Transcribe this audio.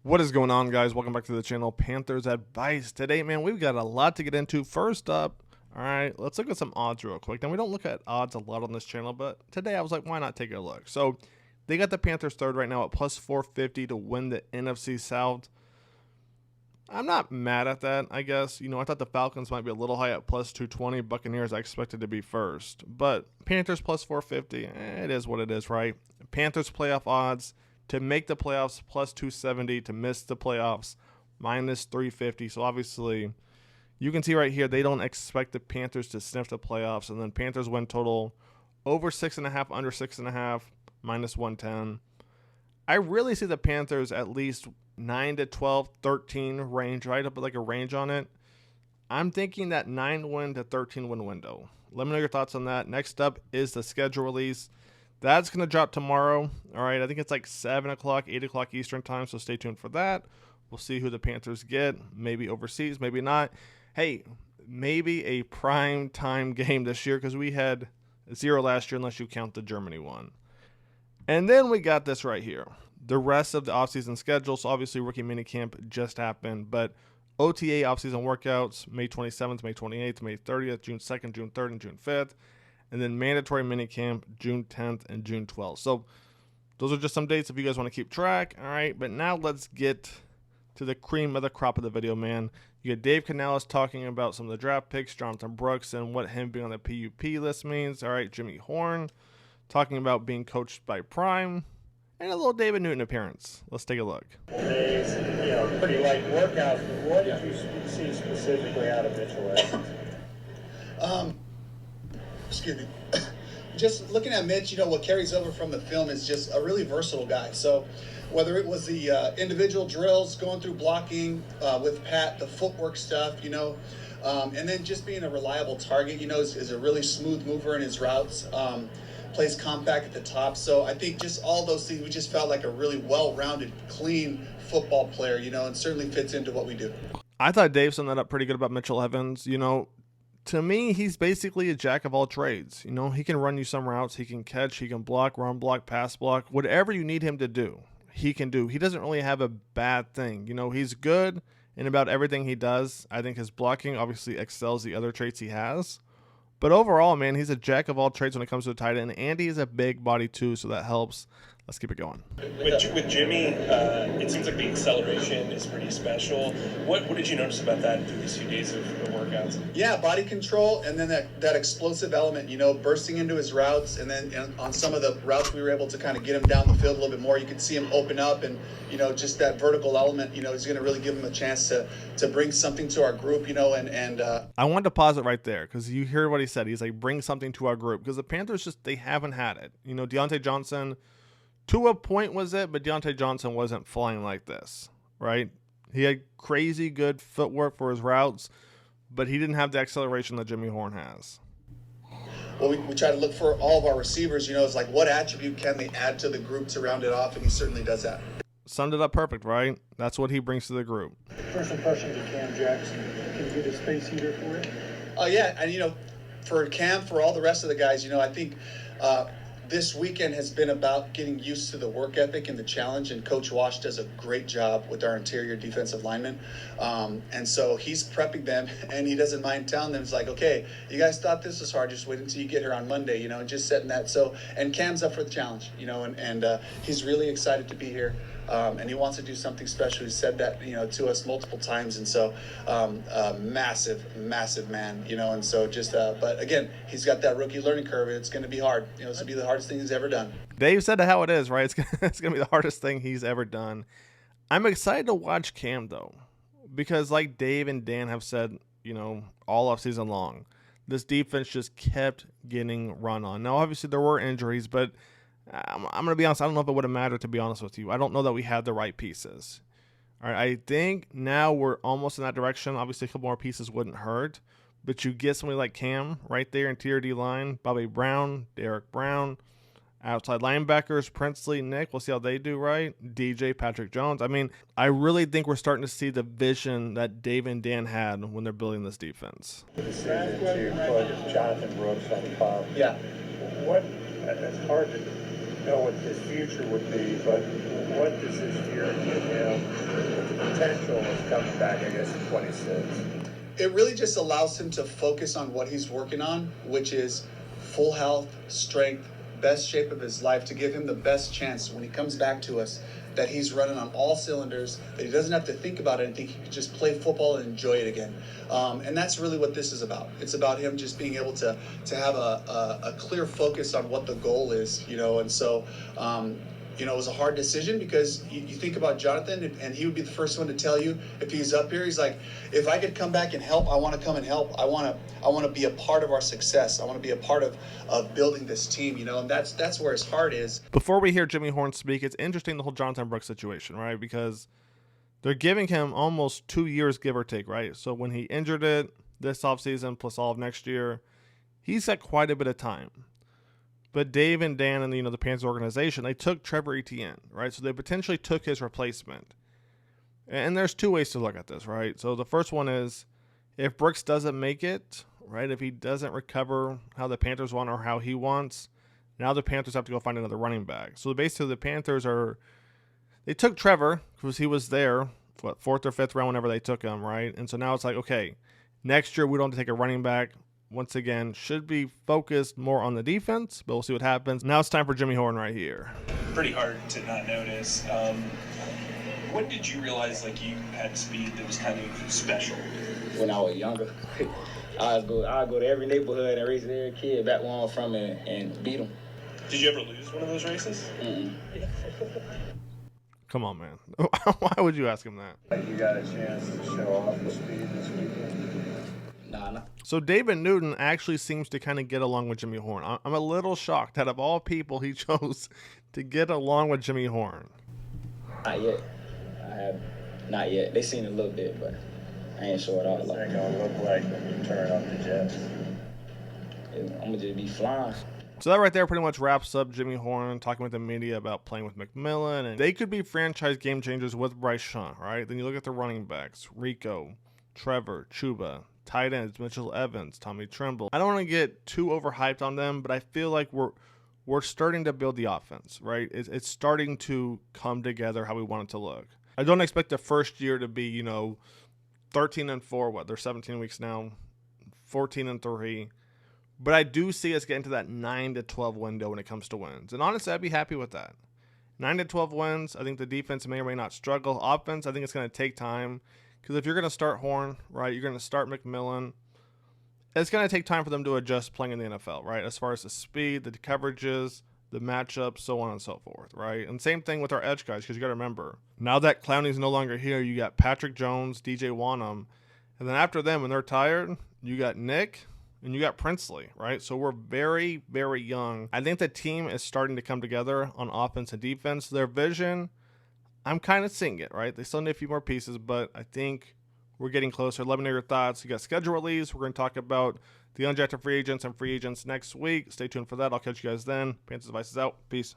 What is going on, guys? Welcome back to the channel, Panthers Advice. Today, man, we've got a lot to get into. First up, all right, let's look at some odds real quick. Now, we don't look at odds a lot on this channel, but today I was like, why not take a look? So they got the Panthers third right now at plus 450 to win the NFC South. I'm not mad at that, I guess. I thought the Falcons might be a little high at plus 220. Buccaneers I expected to be first. But Panthers plus 450, it is what it is, right? Panthers playoff odds to make the playoffs plus 270, to miss the playoffs minus 350. So obviously, you can see right here, they don't expect the Panthers to sniff the playoffs. And then Panthers win total over 6.5, under 6.5, minus 110. I really see the Panthers at least 9 to 12, 13 range, right? Up like a range on it. I'm thinking that 9-win to 13-win window. Let me know your thoughts on that. Next up is the schedule release. That's going to drop tomorrow. All right, I think it's like 7 o'clock, 8 o'clock Eastern time, so stay tuned for that. We'll see who the Panthers get. Maybe overseas, maybe not. Hey, maybe a prime time game this year because we had 0 last year unless you count the Germany one. And then we got this right here. The rest of the offseason schedule. So obviously rookie minicamp just happened, but OTA offseason workouts, May 27th, May 28th, May 30th, June 2nd, June 3rd, and June 5th. And then mandatory minicamp, June 10th and June 12th. So those are just some dates if you guys want to keep track. All right, but now let's get to the cream of the crop of the video, man. You get Dave Canales talking about some of the draft picks, Jonathan Brooks, and what him being on the PUP list means. All right, Jimmy Horn talking about being coached by Prime, and a little David Newton appearance. Let's take a look. Days, pretty light workout. What did you see specifically out of Mitchell Evans? Excuse me. Just looking at Mitch, what carries over from the film is just a really versatile guy. So whether it was the individual drills, going through blocking with Pat, the footwork stuff, and then just being a reliable target, is a really smooth mover in his routes, plays compact at the top. So I think just all those things, we just felt like a really well-rounded, clean football player, and certainly fits into what we do. I thought Dave summed that up pretty good about Mitchell Evans. To me, he's basically a jack of all trades. He can run you some routes, he can catch, he can block, run block, pass block, whatever you need him to do, he can do. He doesn't really have a bad thing. He's good in about everything he does. I think his blocking obviously excels the other traits he has. But overall, man, he's a jack of all trades when it comes to the tight end. And he's a big body too, so that helps. Let's keep it going. With Jimmy, it seems like the acceleration is pretty special. What did you notice about that through these few days of workouts? Yeah, body control, and then that explosive element, bursting into his routes, and then on some of the routes we were able to kind of get him down the field a little bit more. You could see him open up, and just that vertical element, is going to really give him a chance to bring something to our group, and I wanted to pause it right there because you hear what he said. He's like, bring something to our group, because the Panthers they haven't had it. Deontay Johnson, to a point was it, but Deontay Johnson wasn't flying like this, right? He had crazy good footwork for his routes, but he didn't have the acceleration that Jimmy Horn has. Well, we try to look for all of our receivers, it's like what attribute can they add to the group to round it off, and he certainly does that. Summed it up perfect, right? That's what he brings to the group. First impressions of Cam Jackson. Can you get a space heater for it? Oh, yeah, and for Cam, for all the rest of the guys, I think this weekend has been about getting used to the work ethic and the challenge, and Coach Wash does a great job with our interior defensive linemen. And so he's prepping them, and he doesn't mind telling them, it's like, okay, you guys thought this was hard, just wait until you get here on Monday, and just setting that. So, and Cam's up for the challenge, and he's really excited to be here. And he wants to do something special. He said that, to us multiple times. And so, massive man, and so just, but again, he's got that rookie learning curve, and it's going to be hard. It's going to be the hardest thing he's ever done. Dave said how it is, right? It's going to be the hardest thing he's ever done. I'm excited to watch Cam, though, because like Dave and Dan have said, all offseason long, this defense just kept getting run on. Now, obviously, there were injuries, but I'm going to be honest, I don't know if it would have mattered, to be honest with you. I don't know that we had the right pieces. All right, I think now we're almost in that direction. Obviously, a couple more pieces wouldn't hurt, but you get somebody like Cam right there, interior D-line, Bobby Brown, Derek Brown, outside linebackers, Princely, Nick. We'll see how they do, right? DJ, Patrick Jones. I mean, I really think we're starting to see the vision that Dave and Dan had when they're building this defense. The decision to put Jonathan Brooks on the pop. Yeah. That's hard to know what his future would be, but what does this year give him with the potential of coming back, I guess, in 26? It really just allows him to focus on what he's working on, which is full health, strength, best shape of his life, to give him the best chance when he comes back to us, that he's running on all cylinders, that he doesn't have to think about anything. He can just play football and enjoy it again. And that's really what this is about. It's about him just being able to have a clear focus on what the goal is, and so, it was a hard decision, because you think about Jonathan, and he would be the first one to tell you if he's up here. He's like, if I could come back and help, I want to come and help. I want to be a part of our success. I want to be a part of building this team, and that's where his heart is. Before we hear Jimmy Horn speak, it's interesting, the whole Jonathan Brooks situation, right? Because they're giving him almost 2 years, give or take, right? So when he injured it this offseason plus all of next year, he's got quite a bit of time. But Dave and Dan and the Panthers organization, they took Trevor Etienne, right? So they potentially took his replacement. And there's two ways to look at this, right? So the first one is, if Brooks doesn't make it, right, if he doesn't recover how the Panthers want or how he wants, now the Panthers have to go find another running back. So basically the Panthers they took Trevor because he was there, fourth or fifth round whenever they took him, right? And so now it's like, okay, next year we don't have to take a running back. Once again, should be focused more on the defense, but we'll see what happens. Now it's time for Jimmy Horn right here. Pretty hard to not notice. When did you realize you had speed that was kind of special? When I was younger, I'd go to every neighborhood and race every kid back where I'm from and beat them. Did you ever lose one of those races? Mm-mm. Come on, man. Why would you ask him that? You got a chance to show off the speed this weekend? Nah. So David Newton actually seems to kind of get along with Jimmy Horn. I'm a little shocked that of all people he chose to get along with Jimmy Horn. Not yet. Not yet. They seen a little bit, but I ain't sure it all. What's that going to look like when you turn on the Jets? I'm going to just be flying. So that right there pretty much wraps up Jimmy Horn talking with the media about playing with McMillan. And they could be franchise game changers with Bryce Shaw, right? Then you look at the running backs, Rico, Trevor, Chuba, tight ends, Mitchell Evans, Tommy Tremble. I don't want to get too overhyped on them, but I feel like we're starting to build the offense, right? It's starting to come together how we want it to look. I don't expect the first year to be, 13-4. They're 17 weeks now, 14-3. But I do see us getting to that 9-12 window when it comes to wins. And honestly, I'd be happy with that. 9-12 wins. I think the defense may or may not struggle. Offense, I think it's going to take time. Because if you're going to start Horn, right, you're going to start McMillan, it's going to take time for them to adjust playing in the NFL, right, as far as the speed, the coverages, the matchups, so on and so forth, right? And same thing with our edge guys, because you got to remember, now that Clowney's no longer here, you got Patrick Jones, DJ Wanham, and then after them, when they're tired, you got Nick and you got Princely, right? So we're very, very young. I think the team is starting to come together on offense and defense. Their vision, I'm kind of seeing it, right? They still need a few more pieces, but I think we're getting closer. Let me know your thoughts. You got schedule release. We're going to talk about the undrafted free agents and free agents next week. Stay tuned for that. I'll catch you guys then. Panthers Advice is out. Peace.